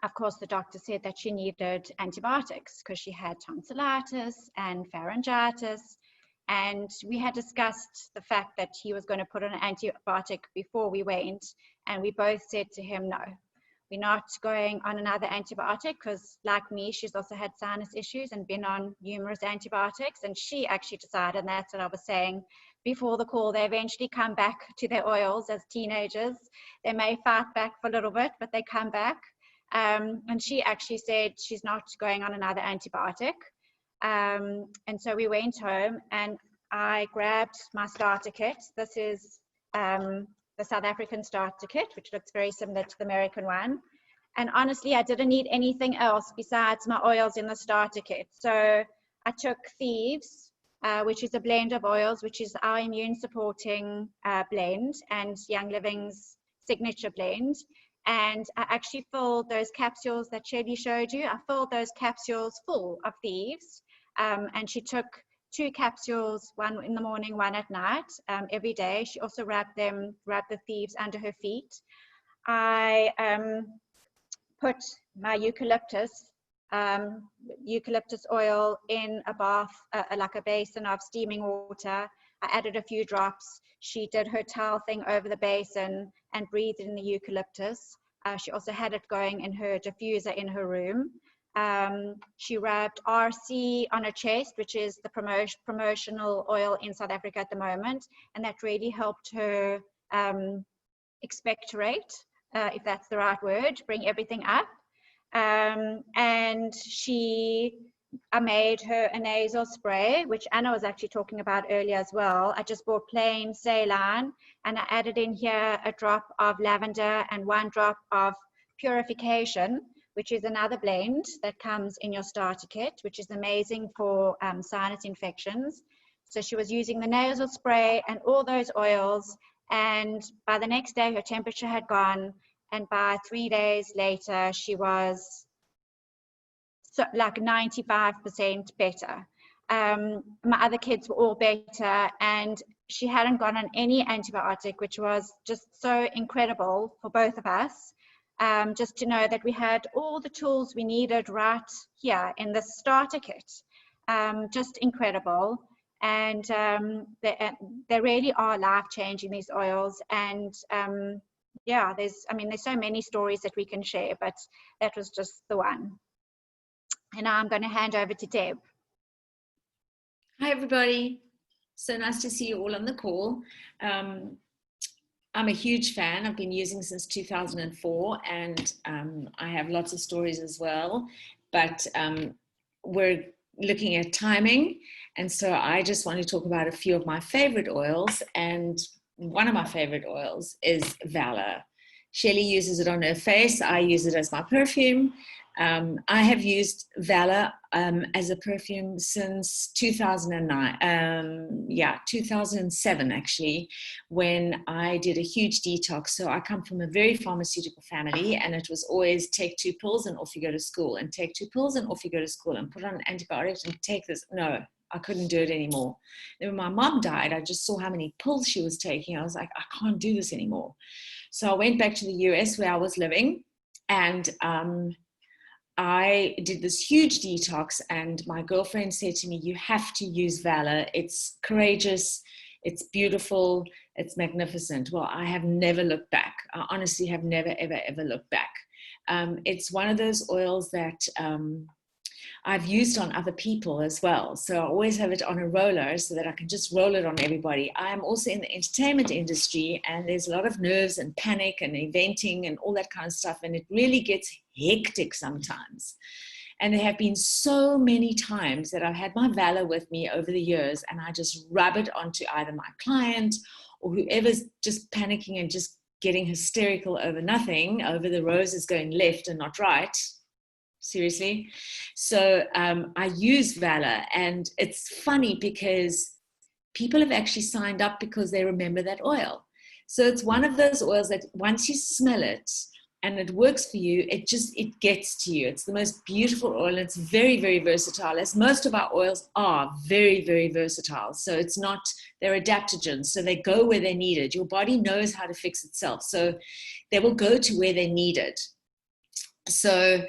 of course the doctor said that she needed antibiotics because she had tonsillitis and pharyngitis, and we had discussed the fact that he was going to put on an antibiotic before we went, and we both said to him, no, we're not going on another antibiotic, because like me, she's also had sinus issues and been on numerous antibiotics. And she actually decided, and that's what I was saying before the call, they eventually come back to their oils as teenagers. They may fight back for a little bit, but they come back. And she actually said she's not going on another antibiotic. And so we went home, and I grabbed my starter kit. This is the South African starter kit, which looks very similar to the American one. And honestly, I didn't need anything else besides my oils in the starter kit. So I took Thieves, which is a blend of oils, which is our immune supporting blend, and Young Living's signature blend. And I actually filled those capsules that Shelly showed you. I filled those capsules full of Thieves. And she took 2 capsules, one in the morning, one at night, every day. She also wrapped the Thieves under her feet. I put my eucalyptus oil in a bath, like a basin of steaming water. I added a few drops. She did her towel thing over the basin and breathed in the eucalyptus. She also had it going in her diffuser in her room. She rubbed RC on her chest, which is the promotional oil in South Africa at the moment, and that really helped her expectorate, if that's the right word, bring everything up. And I made her a nasal spray, which Anna was actually talking about earlier as well. I just bought plain saline, and I added in here a drop of lavender and 1 drop of purification, which is another blend that comes in your starter kit, which is amazing for sinus infections. So she was using the nasal spray and all those oils, and by the next day her temperature had gone, and by 3 days later she was like 95% better. My other kids were all better, and she hadn't gone on any antibiotic, which was just so incredible for both of us. Just to know that we had all the tools we needed right here in the starter kit. Just incredible. And they really are life-changing, these oils. And yeah, there's so many stories that we can share, but that was just the one. And now I'm going to hand over to Deb. Hi, everybody. So nice to see you all on the call. I'm a huge fan. I've been using since 2004, and I have lots of stories as well, but we're looking at timing. And so I just want to talk about a few of my favorite oils, and one of my favorite oils is Valor. Shelley uses it on her face. I use it as my perfume. I have used Valor as a perfume since 2009, 2007 actually, when I did a huge detox. So I come from a very pharmaceutical family, and it was always take 2 pills and off you go to school, and take 2 pills and off you go to school, and put on antibiotics and take this. No, I couldn't do it anymore. Then when my mom died, I just saw how many pills she was taking. I was like, I can't do this anymore. So I went back to the US where I was living, and I did this huge detox, and my girlfriend said to me, you have to use Valor. It's courageous, it's beautiful, it's magnificent. Well, I have never looked back. I honestly have never, ever, ever looked back. It's one of those oils that I've used on other people as well. So I always have it on a roller so that I can just roll it on everybody. I'm also in the entertainment industry, and there's a lot of nerves and panic and eventing and all that kind of stuff. And it really gets hectic sometimes. And there have been so many times that I've had my Valor with me over the years, and I just rub it onto either my client or whoever's just panicking and just getting hysterical over nothing, over the roses going left and not right. Seriously. So I use Valor, and it's funny because people have actually signed up because they remember that oil. So it's one of those oils that once you smell it and it works for you, it gets to you. It's the most beautiful oil. It's very, very versatile, as most of our oils are very, very versatile. So it's not, they're adaptogens. So they go where they're needed. Your body knows how to fix itself. So they will go to where they're needed. So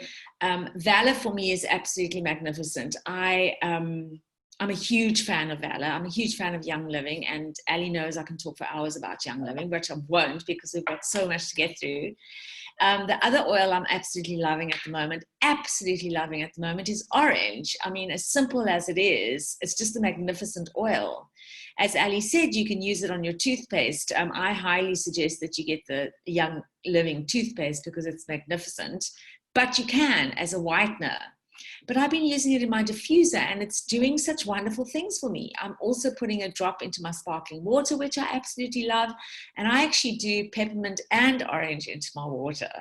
Valor for me is absolutely magnificent. I'm a huge fan of Valor. I'm a huge fan of Young Living, and Ali knows I can talk for hours about Young Living, but I won't because we've got so much to get through. The other oil I'm absolutely loving at the moment, is orange. I mean, as simple as it is, it's just a magnificent oil. As Ali said, you can use it on your toothpaste. I highly suggest that you get the Young Living toothpaste because it's magnificent, but you can as a whitener. But I've been using it in my diffuser, and it's doing such wonderful things for me. I'm also putting a drop into my sparkling water, which I absolutely love. And I actually do peppermint and orange into my water.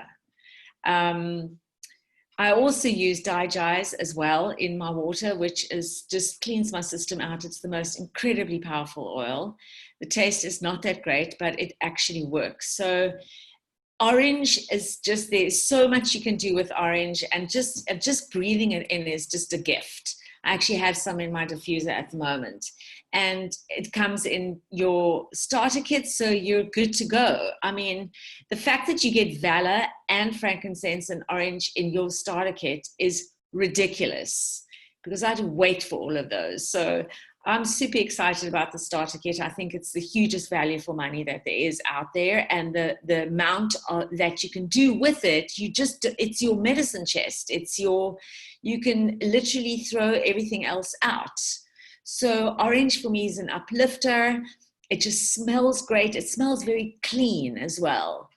I also use Digize as well in my water, which is just cleans my system out. It's the most incredibly powerful oil. The taste is not that great, but it actually works. So orange is just, there's so much you can do with orange, and just breathing it in is just a gift. I actually have some in my diffuser at the moment. And it comes in your starter kit, so you're good to go. I mean, the fact that you get Valor and frankincense and orange in your starter kit is ridiculous, because I had to wait for all of those. So I'm super excited about the starter kit. I think it's the hugest value for money that there is out there, and the amount that you can do with it, it's your medicine chest. You can literally throw everything else out. So orange for me is an uplifter. It just smells great. It smells very clean as well.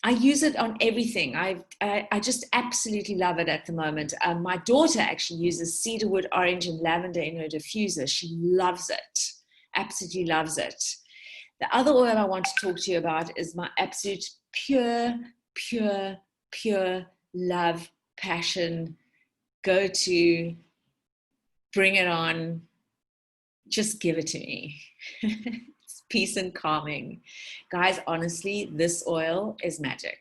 I use it on everything. I just absolutely love it at the moment. My daughter actually uses cedarwood, orange, and lavender in her diffuser. She loves it, absolutely loves it. The other oil I want to talk to you about is my absolute pure love, passion, go to, bring it on, just give it to me. It's peace and calming. Guys, honestly, this oil is magic.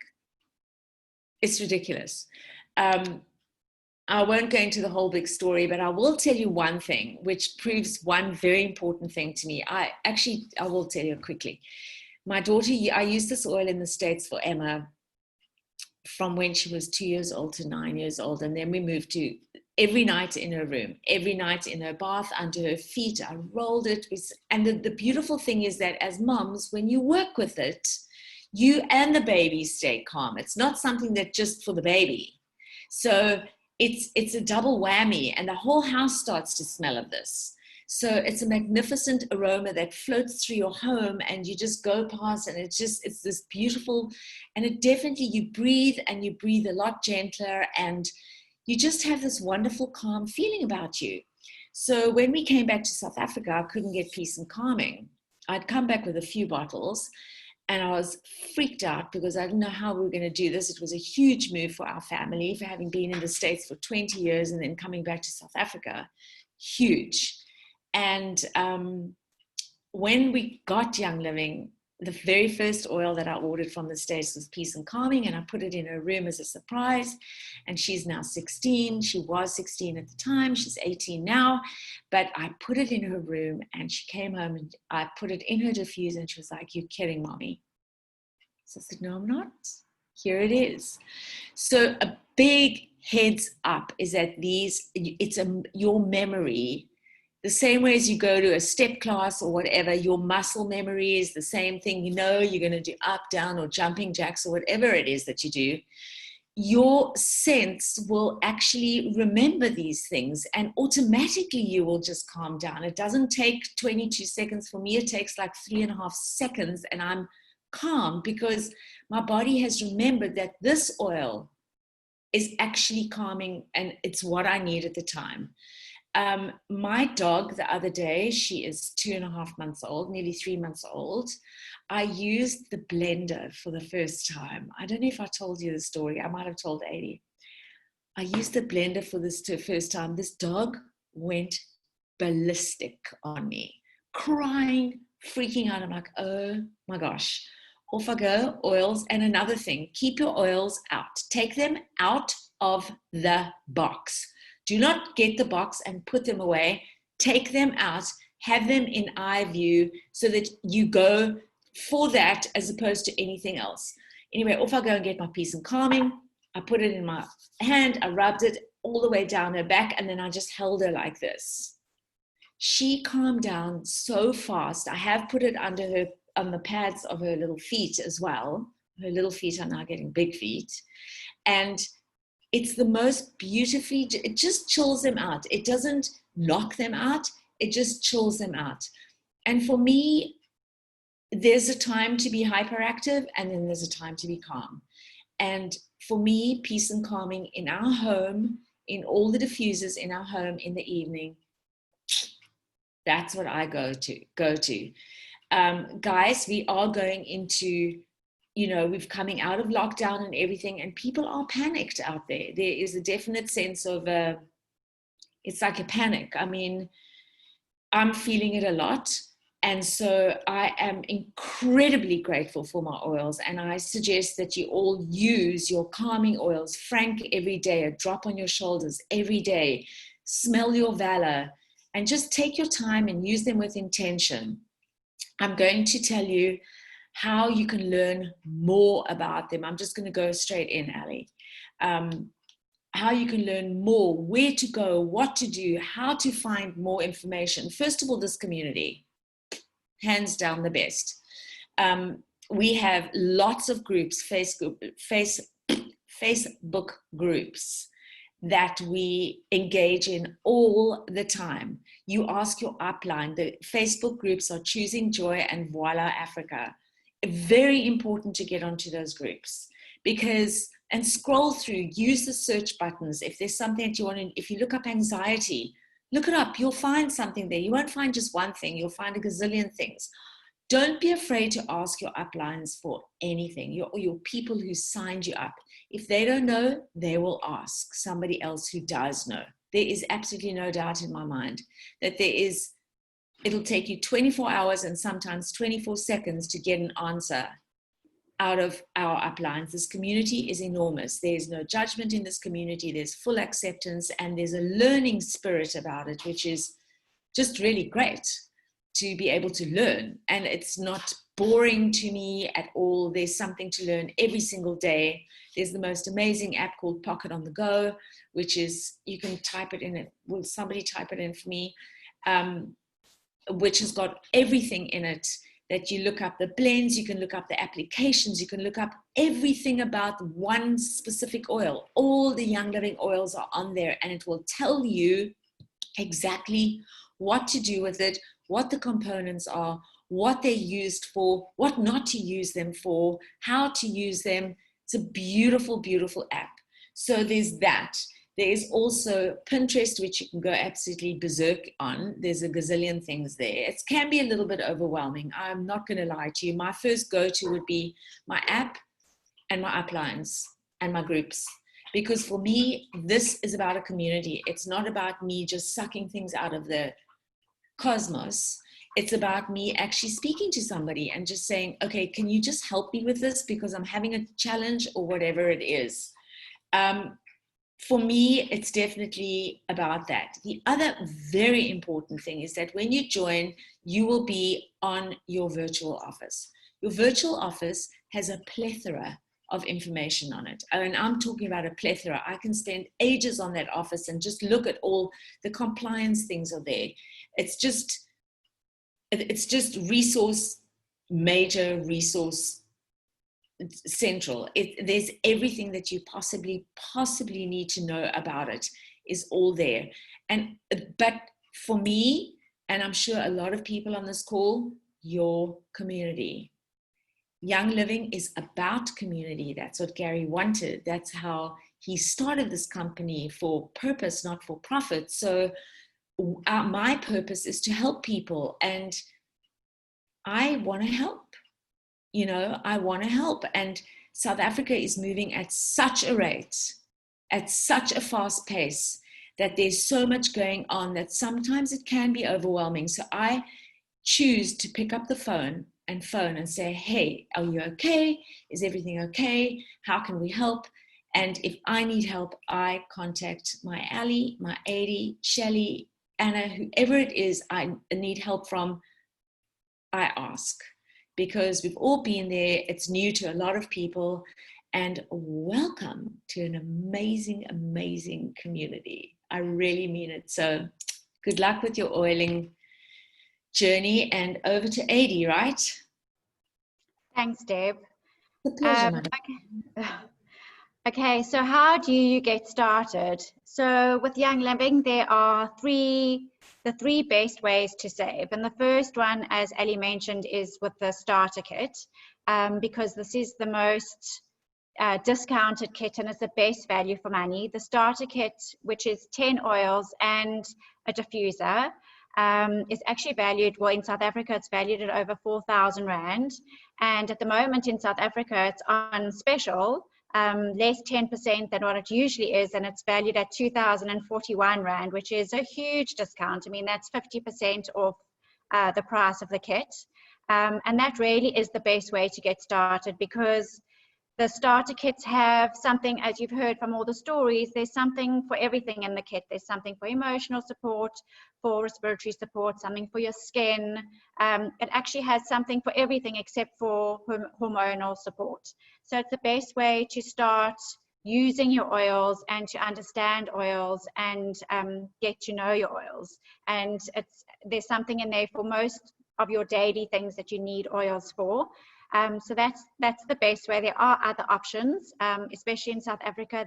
It's ridiculous. I won't go into the whole big story, but I will tell you one thing, which proves one very important thing to me. I will tell you quickly. My daughter, I used this oil in the States for Emma from when she was 2 years old to 9 years old. And then we moved to every night in her room, every night in her bath, under her feet. I rolled it. And the beautiful thing is that as moms, when you work with it, you and the baby stay calm. It's not something that just for the baby. So it's a double whammy, and the whole house starts to smell of this. So it's a magnificent aroma that floats through your home, and you just go past, and it's this beautiful, and it definitely, you breathe a lot gentler, and you just have this wonderful calm feeling about you. So when we came back to South Africa, I couldn't get peace and calming. I'd come back with a few bottles, and I was freaked out because I didn't know how we were going to do this. It was a huge move for our family, for having been in the States for 20 years and then coming back to South Africa. Huge. And when we got Young Living, the very first oil that I ordered from the States was Peace and Calming, and I put it in her room as a surprise. And she's now 16. She was 16 at the time. She's 18 now. But I put it in her room, and she came home, and I put it in her diffuser, and she was like, "You're kidding, Mommy." So I said, "No, I'm not. Here it is." So a big heads up is that your memory. The same way as you go to a step class or whatever, your muscle memory is the same thing. You know, you're going to do up, down, or jumping jacks, or whatever it is that you do. Your sense will actually remember these things, and automatically you will just calm down. It doesn't take 22 seconds. For me, it takes like 3.5 seconds, and I'm calm because my body has remembered that this oil is actually calming, and it's what I need at the time. My dog, the other day, she is 2.5 months old, nearly 3 months old. I used the blender for the first time. I don't know if I told you the story. I might have told 80. I used the blender for this first time. This dog went ballistic on me, crying, freaking out. I'm like, oh my gosh. Off I go, oils. And another thing, keep your oils out. Take them out of the box. Do not get the box and put them away. Take them out, have them in eye view so that you go for that as opposed to anything else. Anyway, off I go and get my Peace and Calming. I put it in my hand, I rubbed it all the way down her back, and then I just held her like this. She calmed down so fast. I have put it under her, on the pads of her little feet as well. Her little feet are now getting big feet. And it's the most beautifully, it just chills them out. It doesn't knock them out. It just chills them out. And for me, there's a time to be hyperactive, and then there's a time to be calm. And for me, Peace and Calming in our home, in all the diffusers in our home in the evening, that's what I go to. Guys, we are going into, we're coming out of lockdown and everything, and people are panicked out there. There is a definite sense of, it's like a panic. I mean, I'm feeling it a lot. And so I am incredibly grateful for my oils. And I suggest that you all use your calming oils. Frank every day, a drop on your shoulders every day. smell your valor, and just take your time and use them with intention. I'm going to tell you how you can learn more about them. I'm just going to go straight in, Ali. How you can learn more, where to go, what to do, how to find more information. First of all, this community, hands down the best. We have lots of groups, Facebook groups that we engage in all the time. You ask your upline. The Facebook groups are Choosing Joy and Voila Africa. Very important to get onto those groups because, and scroll through, use the search buttons. If there's something that you want to, if you look up anxiety, look it up. You'll find something there. You won't find just one thing. You'll find a gazillion things. Don't be afraid to ask your uplines for anything, your people who signed you up. If they don't know, they will ask somebody else who does know. There is absolutely no doubt in my mind that it'll take you 24 hours and sometimes 24 seconds to get an answer out of our uplines. This community is enormous. There's no judgment in this community. There's full acceptance, and there's a learning spirit about it, which is just really great to be able to learn. And it's not boring to me at all. There's something to learn every single day. There's the most amazing app called Pocket on the Go, which is, you can type it in. Will somebody type it in for me? Which has got everything in it, that you look up the blends, you can look up the applications, you can look up everything about one specific oil. All the Young Living oils are on there, and it will tell you exactly what to do with it, what the components are, what they're used for, what not to use them for, how to use them. It's a beautiful, beautiful app. So there's that. There is also Pinterest, which you can go absolutely berserk on. There's a gazillion things there. It can be a little bit overwhelming. I'm not going to lie to you. My first go-to would be my app and my uplines and my groups. Because for me, this is about a community. It's not about me just sucking things out of the cosmos. It's about me actually speaking to somebody and just saying, okay, can you just help me with this because I'm having a challenge or whatever it is. For me, it's definitely about that. The other very important thing is that when you join, you will be on your virtual office. Your virtual office has a plethora of information on it. And I'm talking about a plethora. I can spend ages on that office and just look at all the compliance things are there. It's just resource, major resource central. There's everything that you possibly need to know about it is all there. But for me, and I'm sure a lot of people on this call, your community. Young Living is about community. That's what Gary wanted. That's how he started this company, for purpose, not for profit. So my purpose is to help people, and I want to help. You know, I want to help. And South Africa is moving at such a rate, at such a fast pace, that there's so much going on that sometimes it can be overwhelming. So I choose to pick up the phone and say, hey, are you okay? Is everything okay? How can we help? And if I need help, I contact my Ali, my Adi, Shelly, Anna, whoever it is I need help from, I ask. Because we've all been there, it's new to a lot of people, and welcome to an amazing, amazing community. I really mean it. So good luck with your oiling journey, and over to Adi, right? Thanks, Deb. It's a pleasure, madam. Okay, so how do you get started? So with Young Living, there are the three best ways to save. And the first one, as Ali mentioned, is with the starter kit, because this is the most discounted kit and it's the best value for money. The starter kit, which is 10 oils and a diffuser, is actually valued, well, in South Africa, it's valued at over 4,000 Rand. And at the moment in South Africa, it's on special, less 10% than what it usually is, and it's valued at 2,041 Rand, which is a huge discount. I mean, that's 50% off the price of the kit. And that really is the best way to get started, because The starter kits have something, as you've heard from all the stories, there's something for everything in the kit. There's something for emotional support, for respiratory support, something for your skin. It actually has something for everything except for hormonal support. So it's the best way to start using your oils and to understand oils and get to know your oils. And there's something in there for most of your daily things that you need oils for. So that's the best way. There are other options, especially in South Africa.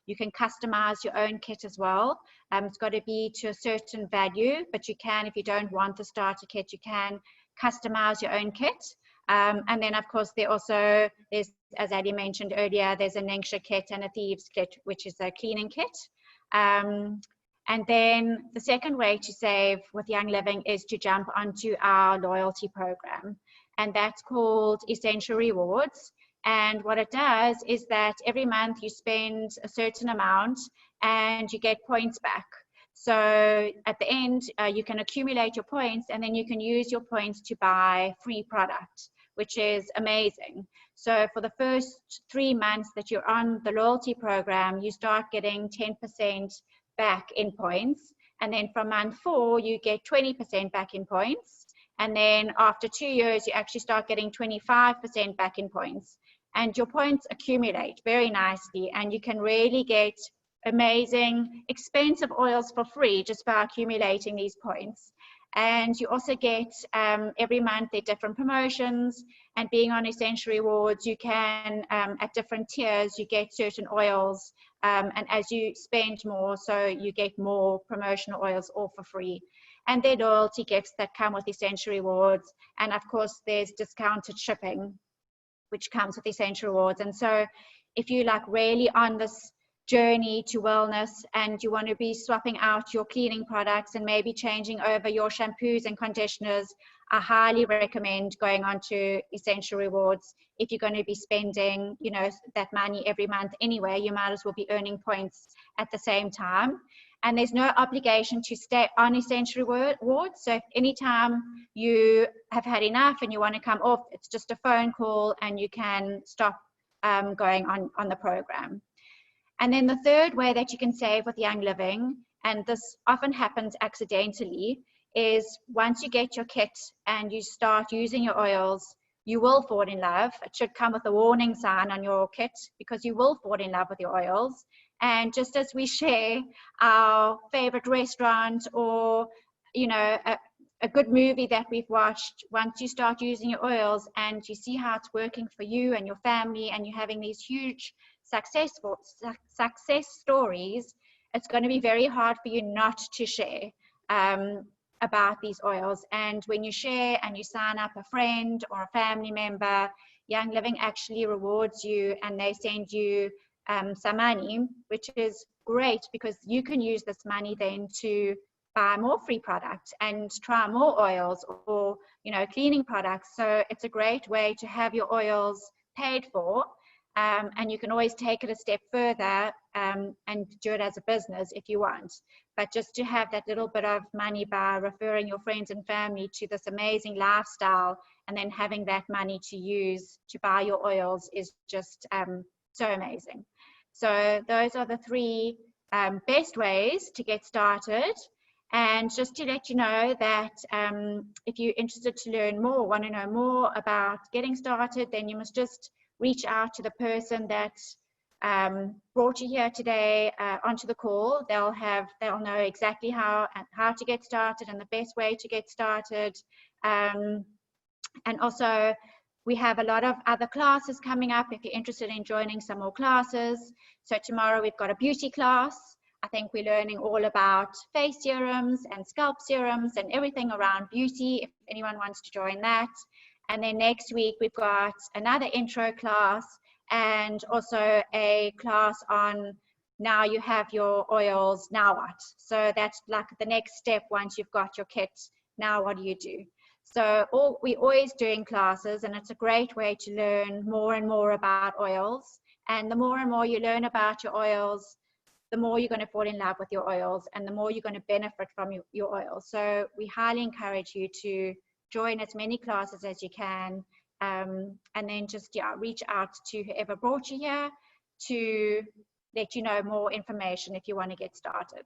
You can customize your own kit as well. It's got to be to a certain value, but you can, if you don't want the starter kit, you can customize your own kit. And then of course there's, as Ali mentioned earlier, there's a Ningxia kit and a Thieves kit, which is a cleaning kit. And then the second way to save with Young Living is to jump onto our loyalty program. And that's called Essential Rewards. And what it does is that every month you spend a certain amount and you get points back. So at the end, you can accumulate your points and then you can use your points to buy free product, which is amazing. So for the first 3 months that you're on the loyalty program, you start getting 10% back in points. And then from month 4, you get 20% back in points. And then after 2 years, you actually start getting 25% back in points. And your points accumulate very nicely. And you can really get amazing, expensive oils for free just by accumulating these points. And you also get every month there are different promotions. And being on Essential Rewards, you can, at different tiers, you get certain oils. And as you spend more, so you get more promotional oils all for free. And there are loyalty gifts that come with Essential Rewards. And of course, there's discounted shipping, which comes with Essential Rewards. And so if you like really on this journey to wellness and you want to be swapping out your cleaning products and maybe changing over your shampoos and conditioners, I highly recommend going on to Essential Rewards. If you're going to be spending, you know, that money every month anyway, you might as well be earning points at the same time. And there's no obligation to stay on Essential Rewards. So if anytime you have had enough and you want to come off, it's just a phone call and you can stop going on the program. And then the third way that you can save with Young Living, and this often happens accidentally, is once you get your kit and you start using your oils, you will fall in love. It should come with a warning sign on your kit because you will fall in love with your oils. And just as we share our favorite restaurant or, you know, a good movie that we've watched, once you start using your oils and you see how it's working for you and your family and you're having these huge success stories, it's going to be very hard for you not to share about these oils. And when you share and you sign up a friend or a family member, Young Living actually rewards you and they send you some money, which is great because you can use this money then to buy more free products and try more oils or, you know, cleaning products. So it's a great way to have your oils paid for. And you can always take it a step further and do it as a business if you want. But just to have that little bit of money by referring your friends and family to this amazing lifestyle and then having that money to use to buy your oils is just so amazing. So those are the 3 best ways to get started. And just to let you know that if you're interested to learn more, want to know more about getting started, then you must just reach out to the person that brought you here today onto the call. They'll know exactly how to get started and the best way to get started. And also, we have a lot of other classes coming up if you're interested in joining some more classes. So tomorrow we've got a beauty class. I think we're learning all about face serums and scalp serums and everything around beauty, if anyone wants to join that. And then next week we've got another intro class and also a class on now you have your oils, now what? So that's like the next step once you've got your kit, now what do you do? So we're always doing classes and it's a great way to learn more and more about oils. And the more and more you learn about your oils, the more you're going to fall in love with your oils and the more you're going to benefit from your oils. So we highly encourage you to join as many classes as you can And then just, reach out to whoever brought you here to let you know more information if you want to get started.